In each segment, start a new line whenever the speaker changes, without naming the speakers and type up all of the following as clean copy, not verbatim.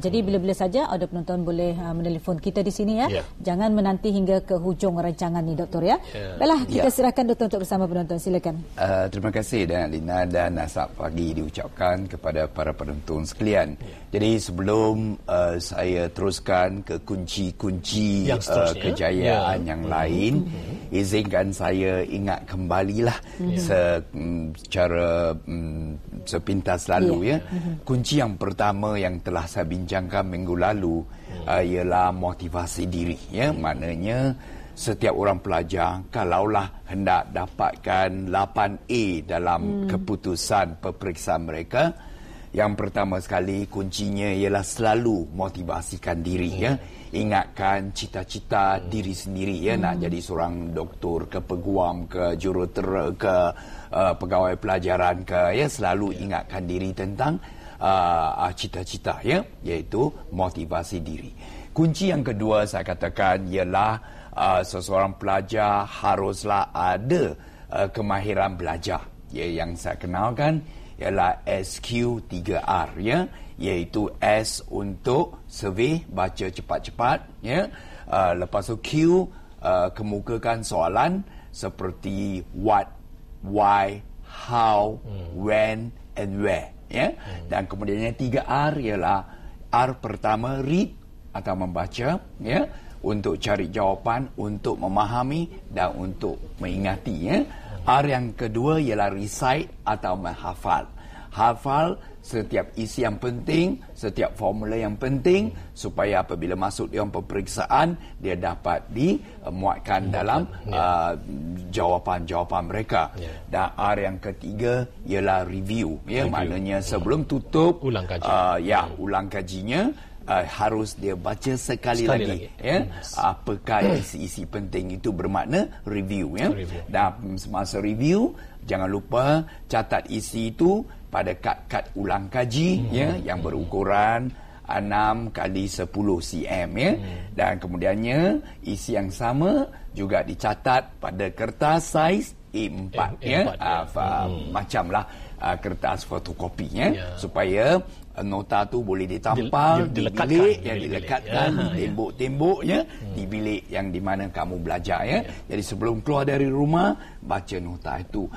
Jadi bila-bila saja ada penonton boleh menelefon kita di sini ya. Jangan menanti hingga ke hujung rancangan ni, Doktor ya. Baiklah, kita serahkan Doktor untuk bersama penonton. Silakan.
Terima kasih dan Lina, dan selamat pagi diucapkan kepada para penonton sekalian. Jadi sebelum saya teruskan ke kunci-kunci kejayaan yang lain, izinkan saya ingat kembalilah secara sepintas lalu Kunci yang pertama yang telah saya bincangkan minggu lalu ialah motivasi diri ya. Maknanya setiap orang pelajar kalaulah hendak dapatkan 8A dalam keputusan peperiksaan mereka, yang pertama sekali kuncinya ialah selalu motivasikan diri ya. Ingatkan cita-cita diri sendiri ya, nak jadi seorang doktor ke peguam ke jurutera ke pegawai pelajaran ke ya, selalu ingatkan diri tentang cita-cita ya, iaitu motivasi diri. Kunci yang kedua saya katakan ialah seseorang pelajar haruslah ada kemahiran belajar ya, yang saya kenalkan ialah SQ3R ya, iaitu S untuk survey, baca cepat-cepat ya. Lepas tu Q, kemukakan soalan seperti what, why, how, when and where ya. Dan kemudiannya 3R ialah R pertama read atau membaca ya, untuk cari jawapan, untuk memahami dan untuk mengingati ya. R yang kedua ialah recite atau menghafal. Hafal setiap isi yang penting, setiap formula yang penting, supaya apabila masuk dalam peperiksaan dia dapat dimuatkan dalam jawapan-jawapan mereka. Dan R yang ketiga ialah review ya, maknanya sebelum tutup ulang kaji. Ulang kajinya harus dia baca sekali lagi ya. Apakah isi-isi penting itu, bermakna review ya. Dan semasa review jangan lupa catat isi itu pada kad-kad ulang kaji ya, yang berukuran 6 kali 10 cm ya. Dan kemudiannya isi yang sama juga dicatat pada kertas saiz A4 ya. Macamlah kertas fotokopi ya, supaya nota tu boleh ditampal di bilik yang dilekatkan di tembok-tembok ya, di bilik yang di mana kamu belajar ya. Jadi sebelum keluar dari rumah baca nota itu,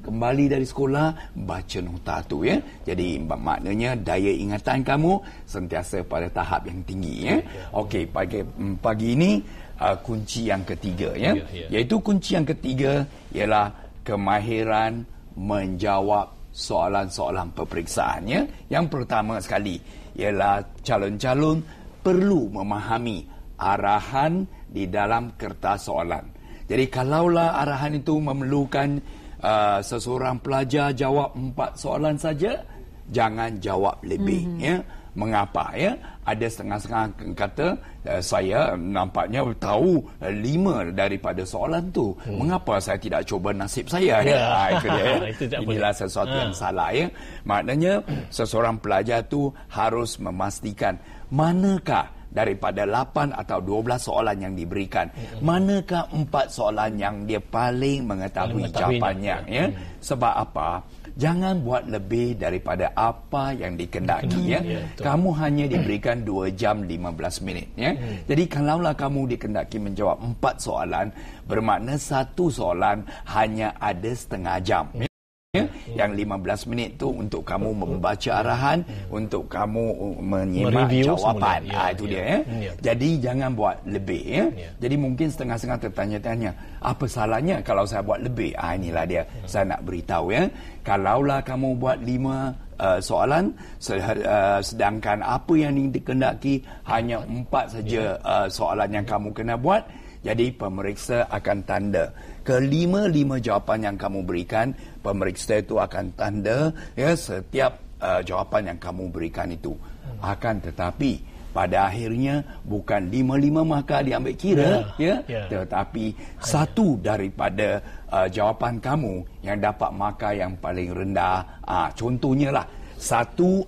kembali dari sekolah baca nota itu ya. Jadi maknanya daya ingatan kamu sentiasa pada tahap yang tinggi ya. Okey, pagi ini kunci yang ketiga ya, iaitu kunci yang ketiga ialah kemahiran menjawab soalan-soalan peperiksaannya. Yang pertama sekali ialah calon-calon perlu memahami arahan di dalam kertas soalan. Jadi kalaulah arahan itu memerlukan seseorang pelajar jawab 4 soalan saja, jangan jawab lebih ya. Mengapa ya? Ada setengah-setengah kata saya nampaknya tahu 5 daripada soalan tu. Mengapa saya tidak cuba nasib saya ya? Itu dia ya. Inilah sesuatu yang salah ya. Maknanya seseorang pelajar tu harus memastikan manakah daripada 8 atau 12 soalan yang diberikan, manakah 4 soalan yang dia paling mengetahui jawapannya ya. Sebab apa? Jangan buat lebih daripada apa yang dikendaki ya. Kamu hanya diberikan 2 jam 15 minit ya. Jadi kalaulah kamu dikendaki menjawab 4 soalan, bermakna 1 soalan hanya ada setengah jam ya. Yang 15 minit tu untuk kamu membaca arahan, untuk kamu menyimak jawapan. Itu dia ya. Jadi jangan buat lebih ya. Jadi mungkin setengah-setengah tertanya-tanya, apa salahnya kalau saya buat lebih? Inilah dia saya nak beritahu ya. Kalaulah kamu buat 5 soalan, sedangkan apa yang dikendaki hanya 4 saja soalan yang kamu kena buat, jadi pemeriksa akan tanda kelima-lima jawapan yang kamu berikan. Pemeriksa itu akan tanda ya setiap jawapan yang kamu berikan itu. Akan tetapi pada akhirnya bukan 5-5 maka diambil kira tetapi satu daripada jawapan kamu yang dapat markah yang paling rendah. Contohnya lah Satu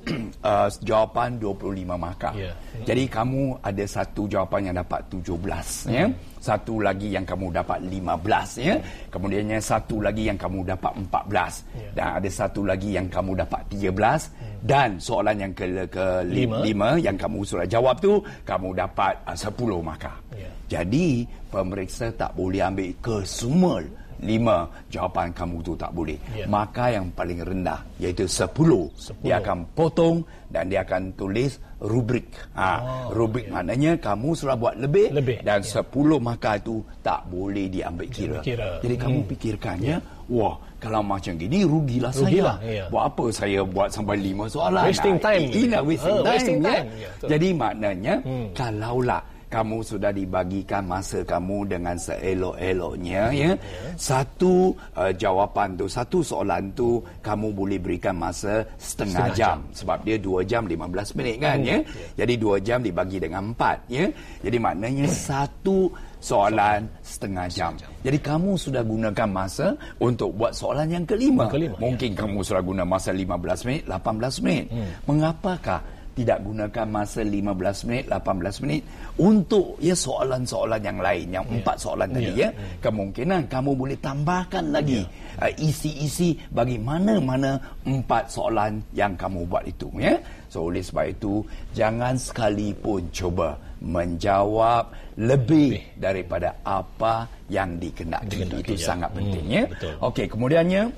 jawapan 25 markah. Jadi kamu ada satu jawapan yang dapat 17 ya. Satu lagi yang kamu dapat 15 ya. Kemudiannya satu lagi yang kamu dapat 14. Dan ada satu lagi yang kamu dapat 13. Dan soalan yang kelima yang kamu sudah jawab tu kamu dapat 10 markah. Jadi pemeriksa tak boleh ambil kesemua 5 jawapan kamu tu, tak boleh. Maka yang paling rendah iaitu 10. Dia akan potong dan dia akan tulis rubrik. Rubrik maknanya kamu sudah buat lebih dan 10 markah itu tak boleh diambil kira. Jadi kamu fikirkannya, wah, kalau macam gini rugilah saya. Buat apa saya buat sampai 5 soalan?
Wasting time.
Wasting time. Jadi maknanya kalaulah kamu sudah dibagikan masa kamu dengan seelok-eloknya ya. Satu jawapan tu, satu soalan tu kamu boleh berikan masa setengah jam sebab dia 2 jam 15 minit kan ya. Jadi 2 jam dibagi dengan 4 ya. Jadi maknanya satu soalan setengah jam. Jadi kamu sudah gunakan masa untuk buat soalan yang kelima. Mungkin kamu sudah guna masa 15 minit, 18 minit. Mengapakah tidak gunakan masa 15 minit, 18 minit untuk soalan-soalan yang lain, yang 4 soalan tadi ya. Kemungkinan kamu boleh tambahkan lagi isi-isi bagi mana-mana 4 soalan yang kamu buat itu ya. So oleh sebab itu jangan sekalipun cuba menjawab lebih daripada apa yang dikehendaki. Itu sangat penting ya. Okey, kemudiannya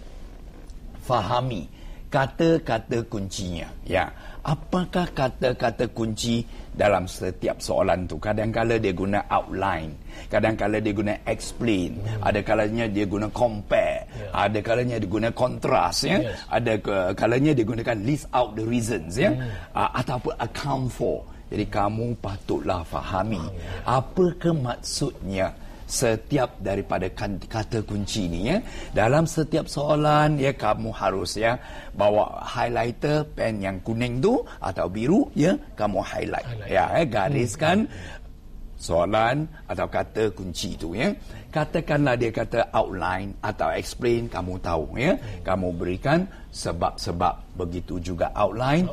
fahami kata-kata kuncinya ya. Apakah kata-kata kunci dalam setiap soalan tu? Kadang-kala dia guna outline, kadang-kala dia guna explain, ada kalanya dia guna compare, ada kalanya dia guna contrast ya, ada kalanya dia gunakan list out the reasons ya, ataupun account for. Jadi kamu patutlah fahami apakah maksudnya setiap daripada kata kunci ni ya. Dalam setiap soalan ya, kamu harus ya bawa highlighter, pen yang kuning tu atau biru ya, kamu highlight. Gariskan soalan atau kata kunci tu ya. Katakanlah dia kata outline atau explain, kamu tahu ya, kamu berikan sebab-sebab. Begitu juga outline.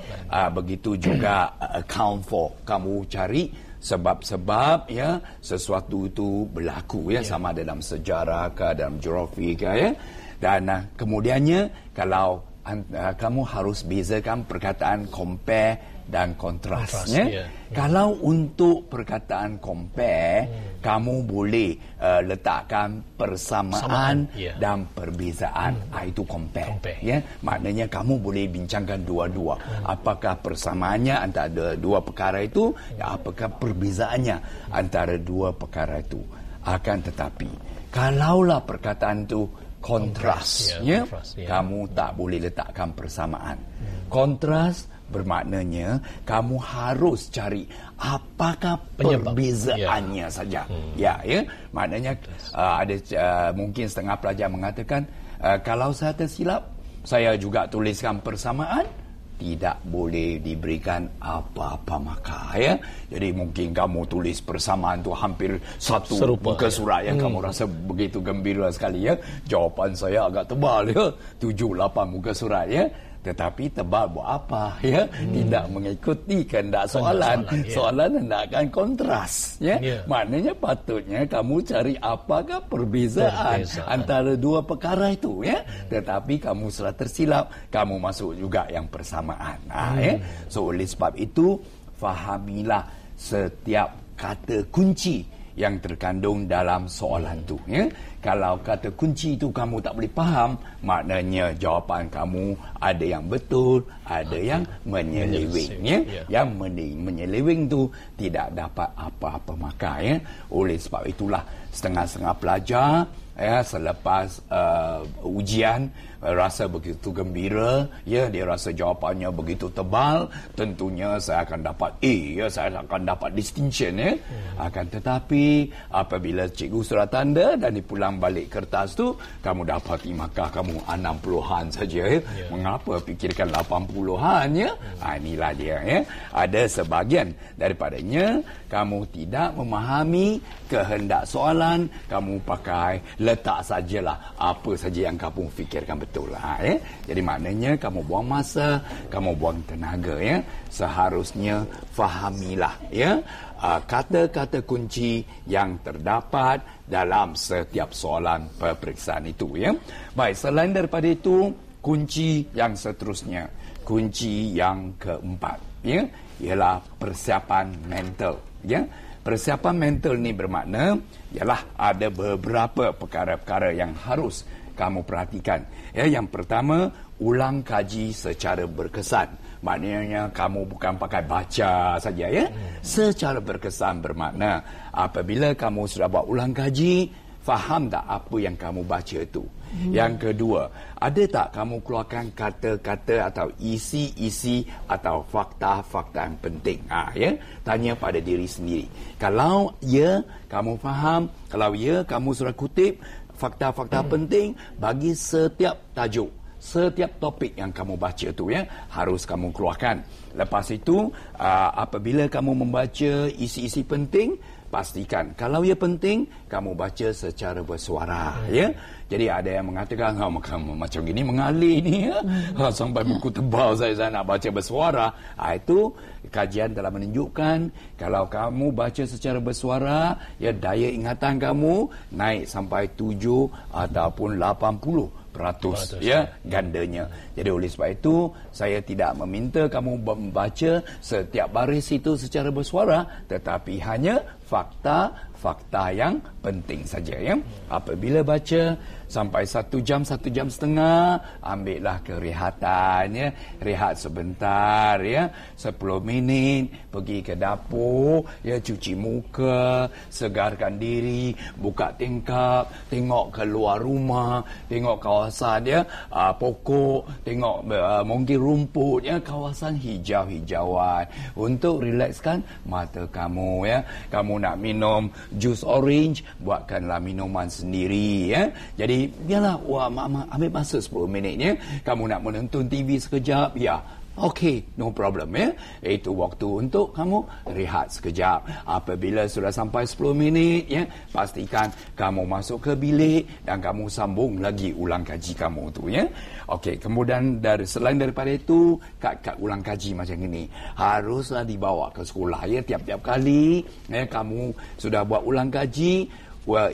Begitu juga account for, kamu cari sebab-sebab ya sesuatu itu berlaku ya, sama dalam sejarah ke, dalam geografi ke ya. Dan kemudiannya kalau kamu harus bezakan perkataan compare dan kontras ya. Kalau untuk perkataan compare, kamu boleh letakkan persamaan dan perbezaan. Itu compare ya. Maknanya kamu boleh bincangkan dua-dua. Apakah persamaannya antara dua perkara itu, apakah perbezaannya antara dua perkara itu. Akan tetapi kalaulah perkataan itu kontras ya, kamu tak boleh letakkan persamaan. Kontras bermaknanya kamu harus cari apakah perbezaannya saja. Ya, maknanya ada mungkin setengah pelajar mengatakan kalau saya tersilap, saya juga tuliskan persamaan, tidak boleh diberikan apa-apa markah ya. Jadi mungkin kamu tulis persamaan tu hampir satu muka surat yang kamu rasa begitu gembira sekali ya. Jawapan saya agak tebal ya, 7-8 muka surat ya. Tetapi tebal buat apa ya? Tidak mengikuti kehendak soalan. Soalan hendakkan kontras ya. Maknanya patutnya kamu cari apakah perbezaan antara dua perkara itu ya. Tetapi kamu sudah tersilap, kamu masuk juga yang persamaan. Ya. So oleh sebab itu fahamilah setiap kata kunci yang terkandung dalam soalan itu ya. Kalau kata kunci itu kamu tak boleh faham, maknanya jawapan kamu ada yang betul, ada yang menyeleweng ya. Yang menyeleweng itu tidak dapat apa-apa markah ya. Oleh sebab itulah setengah-setengah pelajar ya, selepas ujian rasa begitu gembira ya, dia rasa jawapannya begitu tebal, tentunya saya akan dapat A ya, saya akan dapat distinction ya. Akan tetapi apabila cikgu surat tanda dan di pulang datang balik kertas tu, kamu dapati markah kamu 60-an saja. Mengapa fikirkan 80-an ya? Inilah dia ya. Ada sebahagian daripadanya kamu tidak memahami kehendak soalan, kamu pakai letak sajalah apa saja yang kamu fikirkan betul lah ya. Jadi maknanya kamu buang masa, kamu buang tenaga ya. Seharusnya fahamilah ya kata-kata kunci yang terdapat dalam setiap soalan peperiksaan itu ya. Baik, selain daripada itu, kunci yang seterusnya, kunci yang keempat ya, ialah persiapan mental ya. Persiapan mental ni bermakna ialah ada beberapa perkara-perkara yang harus kamu perhatikan ya. Yang pertama, ulang kaji secara berkesan. Maknanya kamu bukan pakai baca saja ya. Secara berkesan bermakna apabila kamu sudah buat ulang kaji, faham tak apa yang kamu baca itu? Yang kedua, ada tak kamu keluarkan kata-kata atau isi-isi atau fakta-fakta yang penting? Ya, tanya pada diri sendiri. Kalau ya, kamu faham. Kalau ya, kamu sudah kutip fakta-fakta penting bagi setiap tajuk, setiap topik yang kamu baca tu ya, harus kamu keluarkan. Lepas itu apabila kamu membaca isi-isi penting, pastikan kalau ia penting kamu baca secara bersuara ya. Jadi ada yang mengatakan macam gini mengalir ni ya. Sampai buku tebal saya nak baca bersuara. Itu kajian telah menunjukkan kalau kamu baca secara bersuara ya, daya ingatan kamu naik sampai 7 ataupun 80% ya, gandanya. Jadi oleh sebab itu saya tidak meminta kamu membaca setiap baris itu secara bersuara, tetapi hanya fakta-fakta yang penting saja ya. Apabila baca sampai 1 jam, 1 jam setengah, ambillah kerehatan ya. Rehat sebentar ya, 10 minit, pergi ke dapur ya, cuci muka, segarkan diri, buka tingkap, tengok keluar rumah, tengok kawasan ya, pokok, tengok mungkin rumput ya, kawasan hijau-hijauan untuk rilekskan mata kamu ya. Kamu nak minum jus orange, buatkanlah minuman sendiri ya. Jadi biarlah ambil masa 10 minit ya. Kamu nak menonton TV sekejap ya, okey, no problem ya. Itu waktu untuk kamu rehat sekejap. Apabila sudah sampai 10 minit ya, pastikan kamu masuk ke bilik dan kamu sambung lagi ulang kaji kamu tu ya. Okey, kemudian selain daripada itu, kad-kad ulang kaji macam ini haruslah dibawa ke sekolah ya. Tiap-tiap kali ya kamu sudah buat ulang kaji,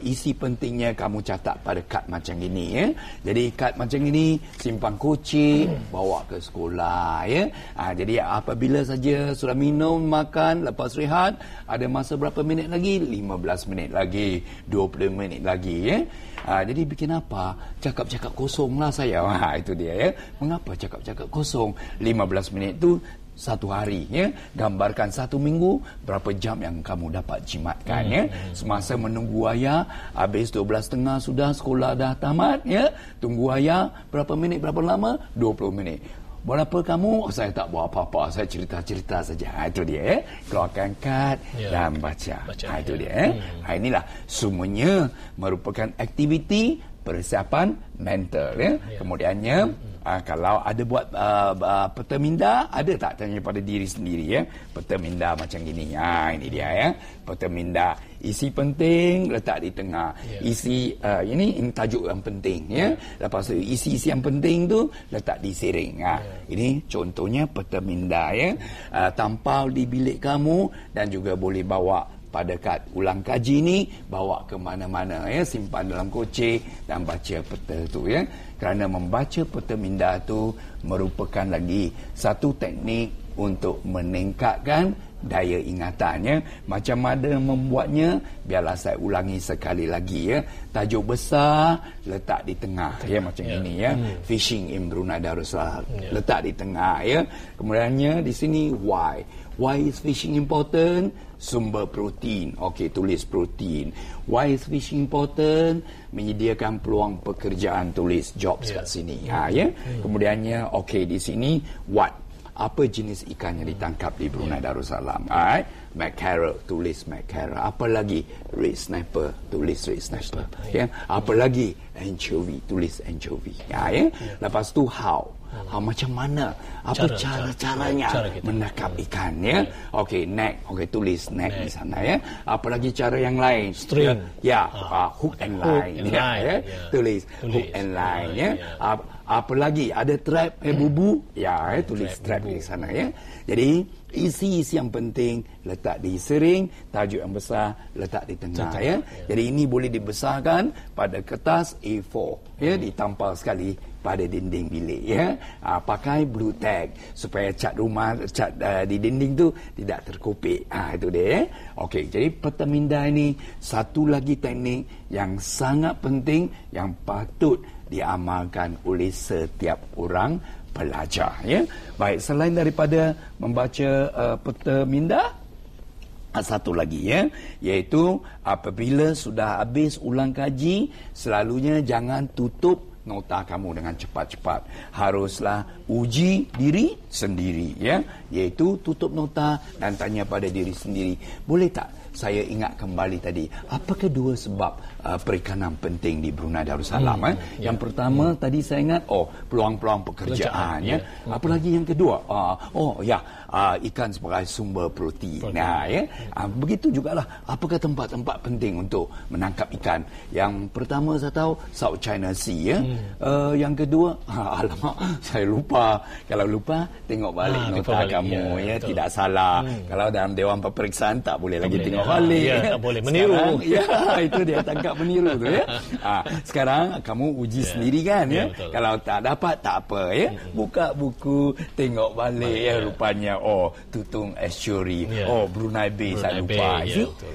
isi pentingnya kamu catat pada kad macam ini ya. Jadi kad macam ini simpan kunci, bawa ke sekolah ya. Jadi apabila saja sudah minum, makan, lepas rehat, ada masa berapa minit lagi? 15 minit lagi, 20 minit lagi ya. Jadi bikin apa? Cakap-cakap kosong lah saya. Itu dia ya. Mengapa cakap-cakap kosong? 15 minit tu satu hari ya. Gambarkan 1 minggu berapa jam yang kamu dapat jimatkan ya. Semasa menunggu ayah, habis 12.30 sudah sekolah dah tamat ya. Tunggu ayah berapa minit, berapa lama? 20 minit. Berapa kamu? Saya tak buat apa-apa, saya cerita-cerita saja. Itu dia ya. Keluarkan kad dan baca. Itu dia ya. Inilah semuanya merupakan aktiviti persiapan mental ya. Kemudiannya kalau ada buat peta minda, ada tak tanya pada diri sendiri ya. Peta minda macam gini. Ini dia ya. Peta minda, isi penting letak di tengah. Isi ini tajuk yang penting ya. Lepas tu isi-isi yang penting tu letak di siring. Ini contohnya peta minda ya. Tampal di bilik kamu dan juga boleh bawa pada kad ulang kaji ni, bawa ke mana-mana ya, simpan dalam koci dan baca peta tu ya. Kerana membaca peta minda tu merupakan lagi satu teknik untuk meningkatkan daya ingatannya. Macam mana membuatnya? Biarlah saya ulangi sekali lagi ya. Tajuk besar letak di tengah ya, macam ini ya. Fishing in Brunei Darussalam letak di tengah ya. Kemudiannya di sini why. Why is fishing important? Sumber protein. Okey, tulis protein. Why is fishing important? Menyediakan peluang pekerjaan, tulis jobs kat sini. Ya. Kemudiannya okey, di sini what. apa jenis ikan yang ditangkap di Brunei Darussalam. Alright, mackerel, tulis mackerel. Apa lagi? Red snapper, tulis red snapper. Apa lagi? Anchovy, tulis anchovy. Lepas tu how macam mana, apa cara-caranya menangkap ikan, ya. Okey, net, tulis net di sana, ya. Apa lagi cara yang lain?
String,
hook and line, tulis hook and line, ya. Apa lagi? Ada trap, bubu, tulis trap di sana, ya. Jadi isi yang penting letak di sering, tajuk yang besar letak di tengah, ya. Jadi ini boleh dibesarkan pada kertas A4, ya, ditampal sekali pada dinding bilik, ya. Pakai blue tag supaya cat rumah, cat di dinding tu tidak terkopik. Itu dia, ya. Okey, jadi peta minda ini satu lagi teknik yang sangat penting yang patut diamalkan oleh setiap orang pelajar, ya. Baik, selain daripada membaca peta minda, satu lagi, ya, iaitu apabila sudah habis ulang kaji, selalunya jangan tutup nota kamu dengan cepat-cepat. Haruslah uji diri sendiri, ya, iaitu tutup nota dan tanya pada diri sendiri, boleh tak saya ingat kembali tadi, apa kedua sebab perikanan penting di Brunei Darussalam? Yang pertama tadi saya ingat, peluang-peluang pekerjaan, ya. Apa lagi yang kedua? Ikan sebagai sumber protein. Begitu jugalah, apakah tempat-tempat penting untuk menangkap ikan? Yang pertama saya tahu South China Sea, ya. Yang kedua, alamak, saya lupa. Kalau lupa, tengok balik nota kamu, ya, tidak salah. Kalau dalam Dewan Peperiksaan tak boleh lagi tengok balik.
Tak boleh meniru.
Sekarang, itu dia tangkap meniru tu, ya. Sekarang kamu uji sendiri kan, ya. Kalau tak dapat tak apa, ya. Buka buku, tengok balik, ya, rupanya tutung estuary, Brunei Bay saya lupa.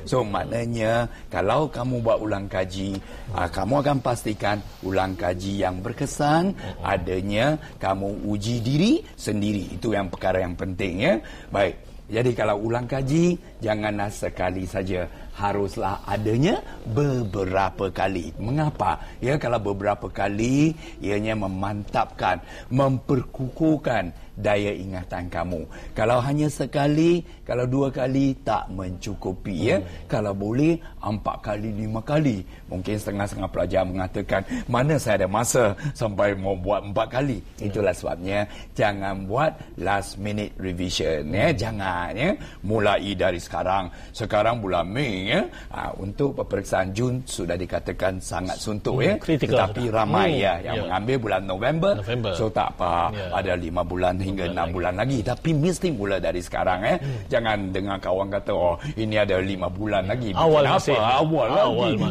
So maknanya kalau kamu buat ulang kaji, kamu akan pastikan ulang kaji yang berkesan, adanya kamu uji diri sendiri. Itu yang perkara yang penting, ya. Baik, jadi kalau ulang kaji janganlah sekali saja, haruslah adanya beberapa kali. Mengapa? Ya, kalau beberapa kali ianya memantapkan, memperkukuhkan daya ingatan kamu. Kalau hanya sekali, kalau 2 kali tak mencukupi, ya. Kalau boleh 4 kali, 5 kali. Mungkin setengah-setengah pelajar mengatakan, mana saya ada masa sampai mau buat 4 kali. Itulah sebabnya jangan buat last minute revision, ya. Jangan, ya. Mulai dari sekarang bulan Mei, ya. Untuk peperiksaan Jun sudah dikatakan sangat suntuk, ya. Tetapi ramai, ya, yang mengambil bulan November. So tak apa, ada 5 bulan hingga 6 bulan lagi, tapi mesti mula dari sekarang, ya. Jangan dengar kawan kata, ini ada 5 bulan lagi,
awal
lagi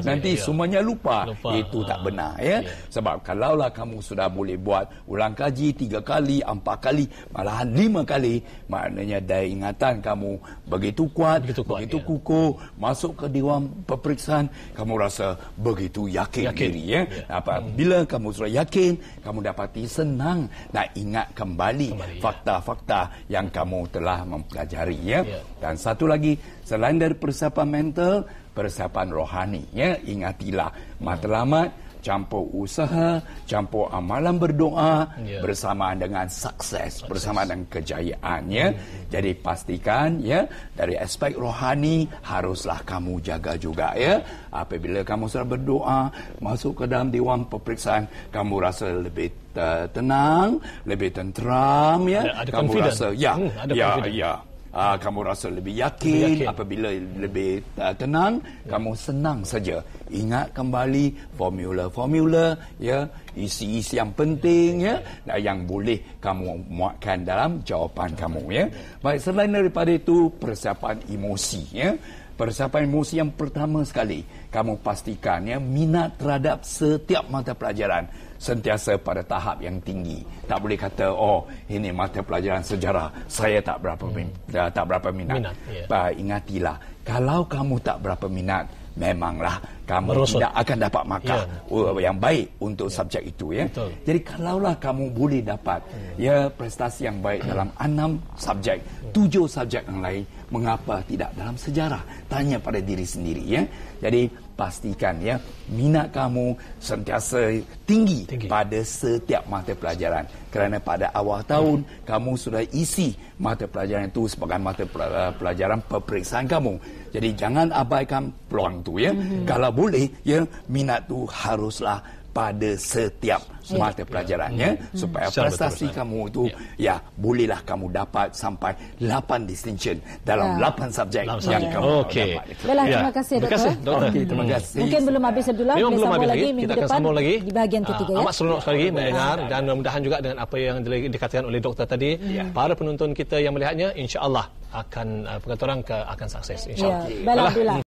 nanti
ya.
Semuanya lupa. Itu tak benar, ya. Sebab kalaulah kamu sudah boleh buat ulang kaji 3 kali, 4 kali, malahan 5 kali, maknanya daya ingatan kamu begitu kuat, begitu kukuh. Masuk ke Dewan Peperiksaan, kamu rasa begitu yakin diri, ya. Apabila kamu sudah yakin, kamu dapati senang nak ingat kembali fakta-fakta yang kamu telah mempelajari, ya. Dan satu lagi, selain dari persiapan mental, persiapan rohani, ya. Ingatilah matlamat campur usaha, campur amalan berdoa bersama dengan sukses, bersama dengan kejayaan, ya. Jadi pastikan, ya, dari aspek rohani haruslah kamu jaga juga, ya. Apabila kamu sudah berdoa, masuk ke dalam Dewan Peperiksaan, kamu rasa lebih tenang, lebih tenteram, ya.
Ada
kamu
confident.
Rasa kamu rasa lebih yakin. Apabila lebih tenang, kamu senang saja ingat kembali formula-formula, ya, isi-isi yang penting, ya, yang boleh kamu muatkan dalam jawapan kamu, ya. Baik, selain daripada itu, persiapan emosi, ya. Persiapan emosi yang pertama sekali, kamu pastikan, ya, minat terhadap setiap mata pelajaran sentiasa pada tahap yang tinggi. Tak boleh kata, ini mata pelajaran sejarah, saya tak berapa minat. Ingatilah, kalau kamu tak berapa minat, memanglah kamu tidak akan dapat markah yang baik untuk subjek itu, ya. Jadi kalaulah kamu boleh dapat prestasi yang baik dalam 6 subjek, 7 subjek yang lain, mengapa tidak dalam sejarah? Tanya pada diri sendiri, ya. Jadi pastikan minat kamu sentiasa tinggi pada setiap mata pelajaran. Kerana pada awal tahun kamu sudah isi mata pelajaran itu sebagai mata pelajaran peperiksaan kamu. Jadi jangan abaikan peluang tu Kalau boleh minat tu haruslah pada setiap mata pelajarannya supaya prestasi kamu itu bolehlah kamu dapat sampai 8 distinction dalam 8 subjek yang kamu dapat.
Baiklah, terima kasih Doktor.
Terima kasih.
Mungkin belum habis Abdullah,
belum
sambung
habis
lagi
lagi.
minggu
Kita akan
depan
sambung lagi
di bahagian ketiga
amat seronok sekali lagi mendengar dan mudah-mudahan juga dengan apa yang dikatakan oleh doktor tadi, para penonton kita yang melihatnya insya-Allah akan perkataran akan sukses insya-Allah.
Baiklah Abdullah.